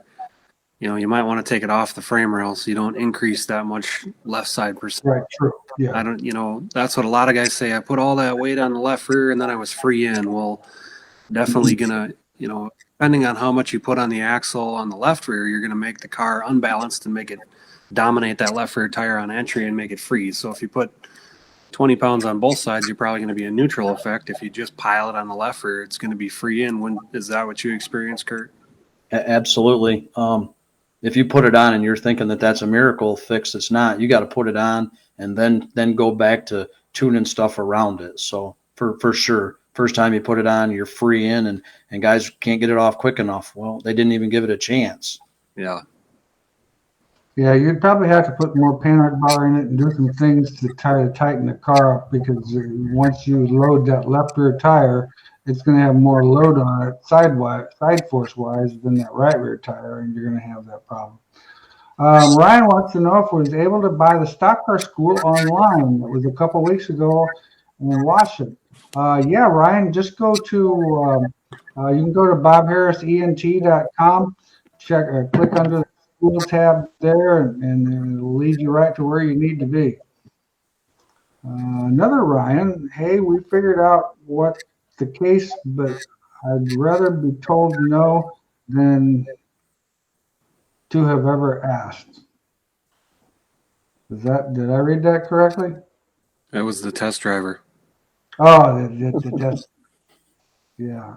you might want to take it off the frame rail so you don't increase that much left side percent. Right. True. Yeah. I don't. That's what a lot of guys say. I put all that weight on the left rear and then I was free in. Well, definitely gonna, depending on how much you put on the axle on the left rear, you're gonna make the car unbalanced and make it dominate that left rear tire on entry and make it freeze. So if you put 20 pounds on both sides, you're probably going to be a neutral effect. If you just pile it on the left rear, it's going to be free in. Is that what you experienced, Kurt? Absolutely. If you put it on and you're thinking that that's a miracle fix, it's not. You got to put it on and then go back to tuning stuff around it. So for sure, first time you put it on, you're free in, and guys can't get it off quick enough. Well, they didn't even give it a chance. Yeah. Yeah, you'd probably have to put more panhard bar in it and do some things to try to tighten the car up, because once you load that left rear tire, it's going to have more load on it side force wise than that right rear tire, and you're going to have that problem. Ryan wants to know if we was able to buy the stock car school online. It was a couple weeks ago and watch it. Yeah, Ryan, just go to you can go to bobharrisent.com, click under the school tab there, and it'll lead you right to where you need to be. Another Ryan, hey, we figured out what the case, but I'd rather be told no than to have ever asked. Did I read that correctly? That was the test driver. Oh, that's yeah.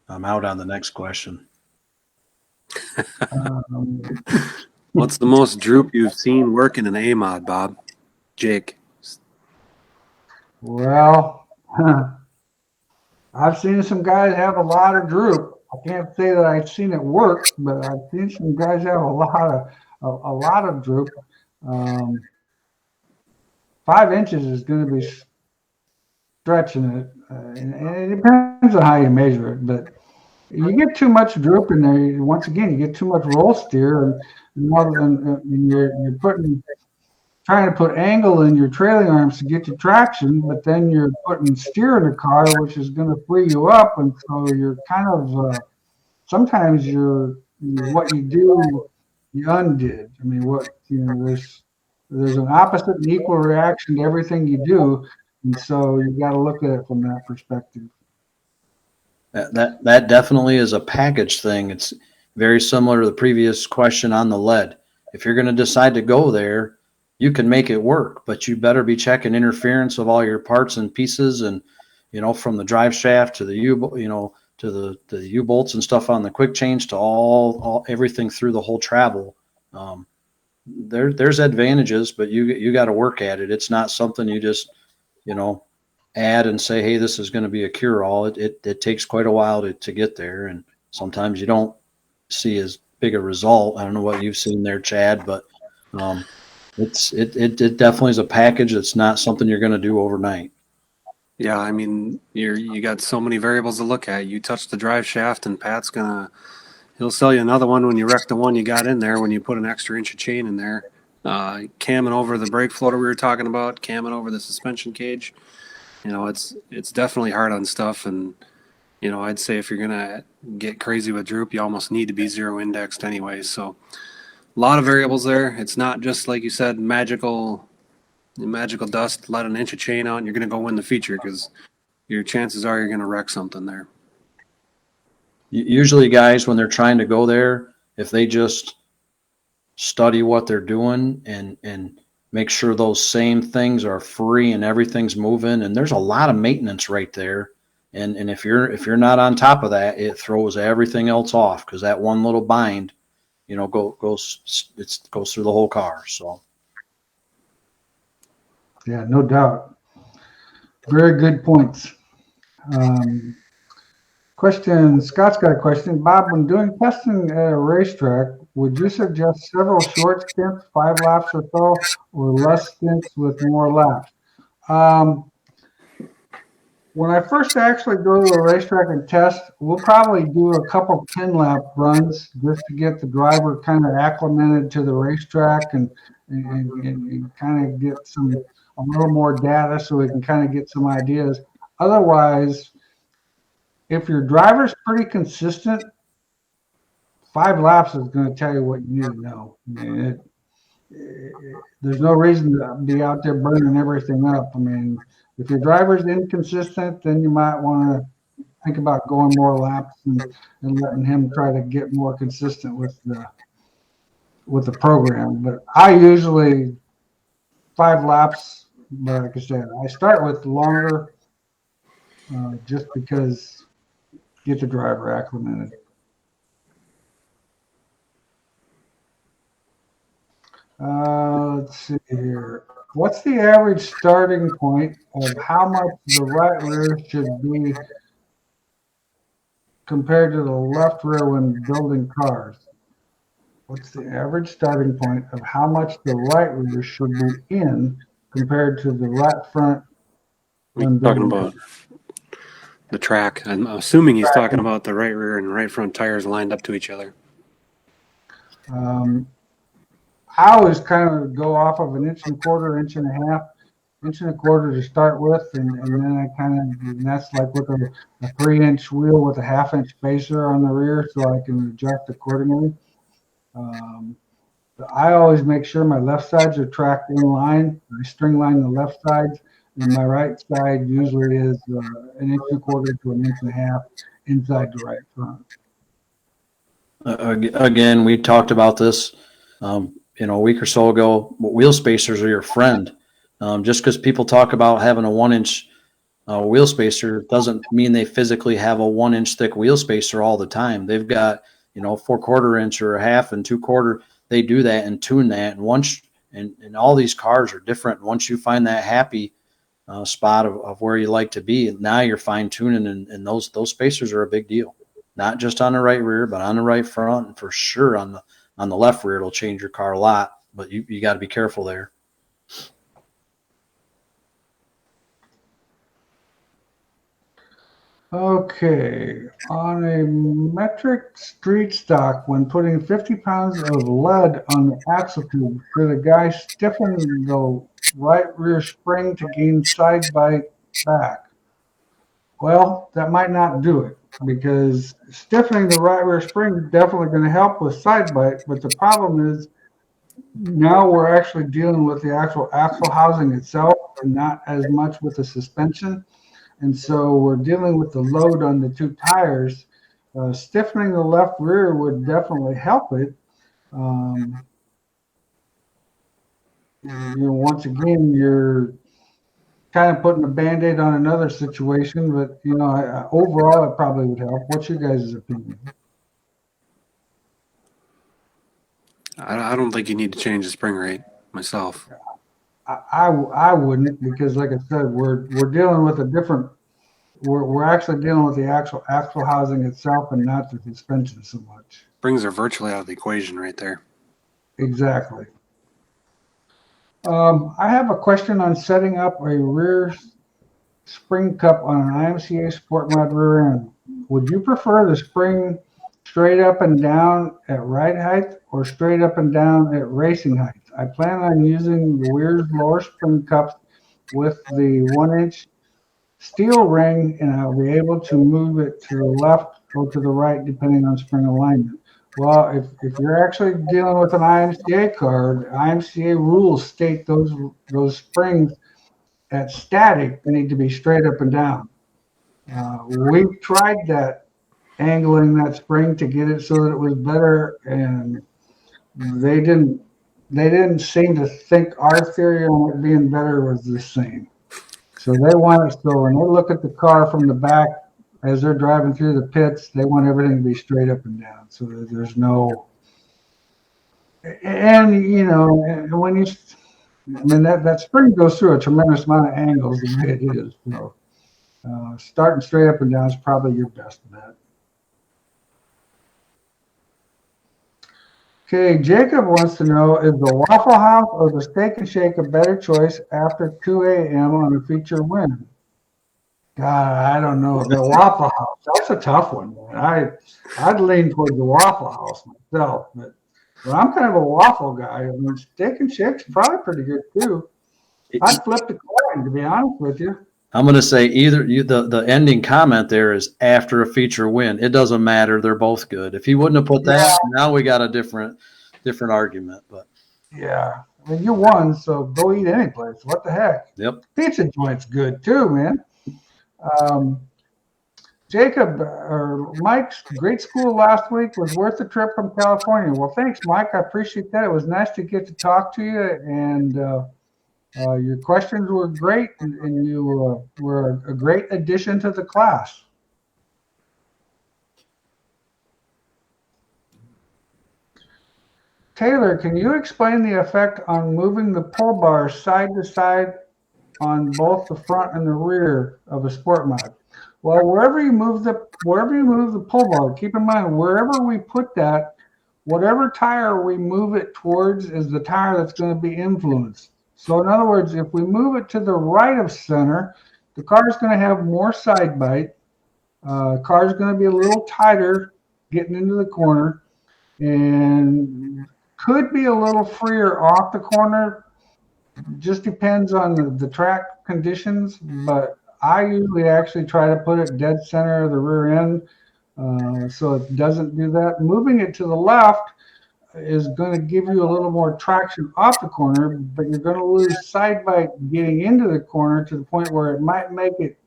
I'm out on the next question. What's the most droop you've seen working in A-mod, Bob? Jake. Well, I've seen some guys have a lot of droop. I can't say that I've seen it work, but I've seen some guys have a lot of droop. 5 inches is going to be stretching it, and it depends on how you measure it. But you get too much droop in there. Once again, you get too much roll steer, and you're trying to put angle in your trailing arms to get your traction, but then you're putting steer in the car, which is going to free you up, and so you're kind of sometimes what you do, you undid. I mean, there's an opposite and equal reaction to everything you do, and so you got to look at it from that perspective. That definitely is a package thing. It's very similar to the previous question on the lead. If you're going to decide to go there, you can make it work, but you better be checking interference of all your parts and pieces, and from the drive shaft to the to the U-bolts and stuff on the quick change to all everything through the whole travel. There's advantages, but you got to work at it. It's not something you just add and say, hey, this is going to be a cure-all. It takes quite a while to get there, and sometimes you don't see as big a result. I don't know what you've seen there, Chad, but it definitely is a package. It's not something you're going to do overnight. Yeah, I mean, you got so many variables to look at. You touch the drive shaft, and he'll sell you another one when you wreck the one you got in there, when you put an extra inch of chain in there. Camming over the brake floater we were talking about, camming over the suspension cage. It's definitely hard on stuff, and I'd say if you're gonna get crazy with droop, you almost need to be zero indexed anyway. So a lot of variables there. It's not just like you said, magical dust, let an inch of chain out, and you're gonna go win the feature, because your chances are you're gonna wreck something there. Usually guys, when they're trying to go there, if they just study what they're doing and make sure those same things are free and everything's moving, and there's a lot of maintenance right there. And if you're not on top of that, it throws everything else off, because that one little bind, goes through the whole car. So yeah, no doubt. Very good points. Question, Scott's got a question. Bob, when doing testing at a racetrack, would you suggest several short stints, 5 laps or so, or less stints with more laps? When I first actually go to a racetrack and test, we'll probably do a couple 10-lap runs just to get the driver kind of acclimated to the racetrack and kind of get a little more data so we can kind of get some ideas. Otherwise, if your driver's pretty consistent, 5 laps is going to tell you what you need to know. I mean, there's no reason to be out there burning everything up. I mean, if your driver's inconsistent, then you might want to think about going more laps and letting him try to get more consistent with the program. But I usually 5 laps. But like I said, I start with longer, just because get the driver acclimated. Let's see here. What's the average starting point of how much the right rear should be compared to the left rear when building cars? what's the average starting point of how much the right rear should be in compared to the right front We're when talking building? about the track. I'm assuming he's talking about the right rear and right front tires lined up to each other. I always kind of go off of an inch and a quarter, inch and a half, inch and a quarter to start with, and then I kind of, and that's like with a 3-inch wheel with a 1/2-inch spacer on the rear, so I can adjust accordingly. I always make sure my left sides are tracked in line. I string line the left sides, and my right side usually is an inch and a quarter to an inch and a half inside the right front. Again, we talked about this, a week or so ago. Wheel spacers are your friend. Just because people talk about having a 1-inch wheel spacer doesn't mean they physically have a 1-inch thick wheel spacer all the time. They've got, 4/4 inch or a 1/2 and 2/4. They do that and tune that. And all these cars are different. Once you find that happy spot of where you like to be, now you're fine tuning, and those spacers are a big deal. Not just on the right rear, but on the right front, and for sure on the left rear, it'll change your car a lot. But you got to be careful there. Okay, on a metric street stock, when putting 50 pounds of lead on the axle tube, should a guy stiffen the right rear spring to gain side bite back? Well, that might not do it, because stiffening the right rear spring is definitely going to help with side bite, but the problem is now we're actually dealing with the actual axle housing itself and not as much with the suspension. And so we're dealing with the load on the two tires. Stiffening the left rear would definitely help it. Once again, you're kind of putting a Band-Aid on another situation, but overall it probably would help. What's your guys' opinion? I don't think you need to change the spring rate myself. I wouldn't, because like I said, we're dealing with a different. We're actually dealing with the actual axle housing itself and not the suspension so much. Springs are virtually out of the equation right there. Exactly. I have a question on setting up a rear spring cup on an IMCA Sport Mod rear end. Would you prefer the spring straight up and down at ride height or straight up and down at racing height? I plan on using the Wehrs lower spring cups with the 1-inch steel ring, and I'll be able to move it to the left or to the right depending on spring alignment. Well, if you're actually dealing with an IMCA car, the IMCA rules state those springs at static need to be straight up and down. We tried that, angling that spring to get it so that it was better, and they didn't seem to think our theory on it being better was the same. So they want it, so when they look at the car from the back as they're driving through the pits, they want everything to be straight up and down, so that there's no. And when that spring goes through a tremendous amount of angles the way it is. So starting straight up and down is probably your best bet. Okay, Jacob wants to know, is the Waffle House or the Steak and Shake a better choice after 2 a.m. on a feature win? God, I don't know. The Waffle House, that's a tough one, man. I'd lean towards the Waffle House myself, but I'm kind of a waffle guy. I mean, Steak and Shake's probably pretty good too. I'd flip the coin, to be honest with you. I'm going to say the ending comment there is after a feature win. It doesn't matter. They're both good. If he wouldn't have put that, now we got a different argument. But yeah, I mean, you won, so go eat any place. What the heck? Yep. Pizza joint's good too, man. Jacob or Mike's great school last week was worth the trip from California. Well, thanks, Mike. I appreciate that. It was nice to get to talk to you, and your questions were great, and you were a great addition to the class. Taylor, can you explain the effect on moving the pull bar side to side on both the front and the rear of a sport mod? Well, wherever you move the pull bar, keep in mind wherever we put that, whatever tire we move it towards is the tire that's going to be influenced. So in other words, if we move it to the right of center, the car is going to have more side bite. Car is going to be a little tighter getting into the corner and could be a little freer off the corner. Just depends on the track conditions, but I usually actually try to put it dead center of the rear end so it doesn't do that. Moving it to the left is going to give you a little more traction off the corner, but you're going to lose side bite getting into the corner to the point where it might make it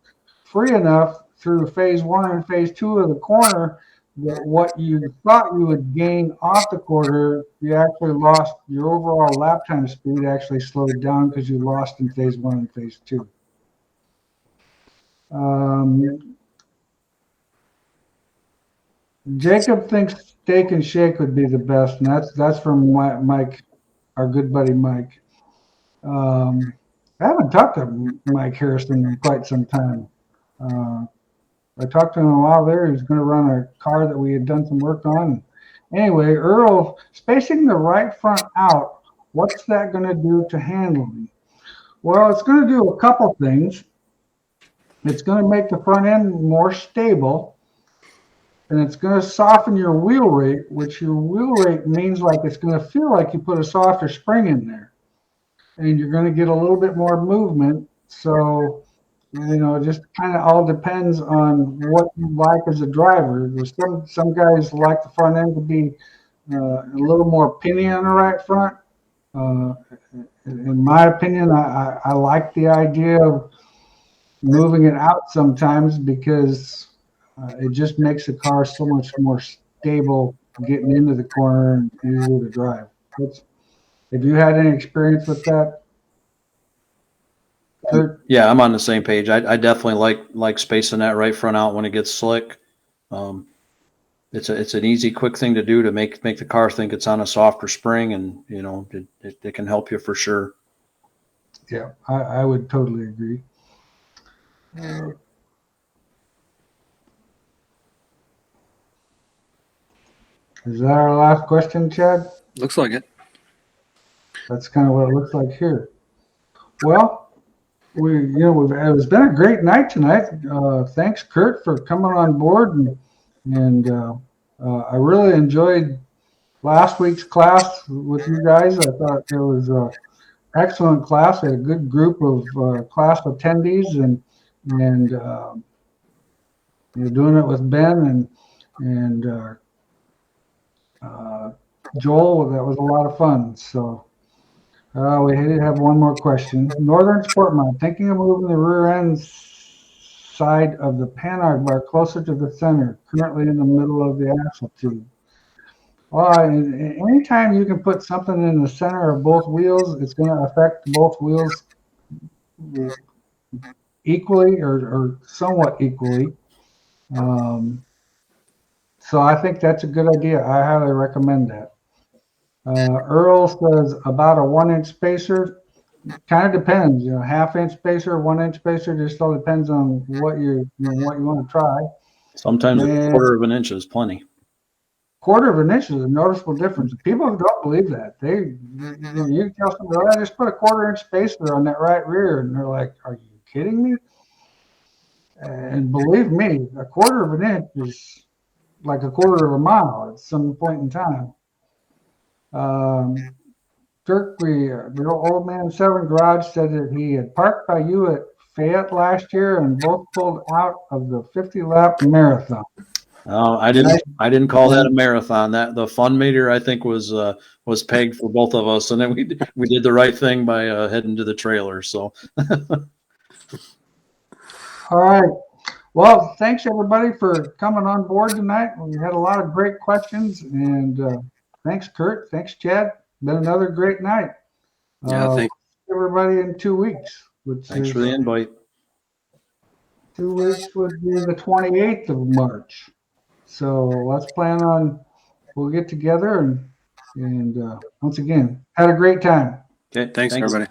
free enough through phase 1 and phase 2 of the corner that what you thought you would gain off the corner, you actually lost your overall lap time speed, actually slowed down because you lost in phase 1 and phase 2. Jacob thinks Steak and Shake would be the best, and that's from Mike, our good buddy Mike. I haven't talked to Mike Harrison in quite some time. I talked to him a while there. He was going to run a car that we had done some work on. Anyway, Earl, spacing the right front out, what's that going to do to handling? Well, it's going to do a couple things. It's going to make the front end more stable, and it's going to soften your wheel rate, which your wheel rate means like it's going to feel like you put a softer spring in there, and you're going to get a little bit more movement. So, it just kind of all depends on what you like as a driver. There's some guys like the front end to be a little more penny on the right front. In my opinion, I like the idea of moving it out sometimes because it just makes the car so much more stable getting into the corner and easier to drive. Have you had any experience with that? Kurt? Yeah, I'm on the same page. I definitely like spacing that right front out when it gets slick. It's an easy, quick thing to do to make the car think it's on a softer spring, and it can help you for sure. Yeah, I would totally agree. Is that our last question, Chad? Looks like it. That's kind of what it looks like here. Well, it's been a great night tonight. Thanks, Kurt, for coming on board, and I really enjoyed last week's class with you guys. I thought it was an excellent class. I had a good group of class attendees, and you're doing it with Ben and Joel. That was a lot of fun. So. We did have one more question. Northern Sportmont, thinking of moving the rear end side of the Panhard bar closer to the center, currently in the middle of the axle tube. Well, anytime you can put something in the center of both wheels, it's going to affect both wheels equally or somewhat equally. So I think that's a good idea. I highly recommend that. Earl says about a 1-inch spacer. Kind of depends, half-inch spacer, 1-inch spacer. Just all depends on what you want to try. Sometimes a quarter of an inch is plenty. Quarter of an inch is a noticeable difference. People don't believe that. You tell somebody, I just put a 1/4-inch spacer on that right rear, and they're like, "Are you kidding me?" And believe me, a 1/4 of an inch is like a 1/4 of a mile at some point in time. Dirk, the old man 7 garage said that he had parked by you at Fayette last year and both pulled out of the 50-lap marathon. I didn't call that a marathon. That the fun meter I think was pegged for both of us, and then we did the right thing by heading to the trailer. So, all right. Well, thanks everybody for coming on board tonight. We had a lot of great questions, and thanks, Kurt. Thanks, Chad. Been another great night. Yeah, thanks everybody in 2 weeks. Thanks for the invite. 2 weeks would be the 28th of March. So let's plan on, we'll get together and once again, had a great time. Okay, thanks everybody.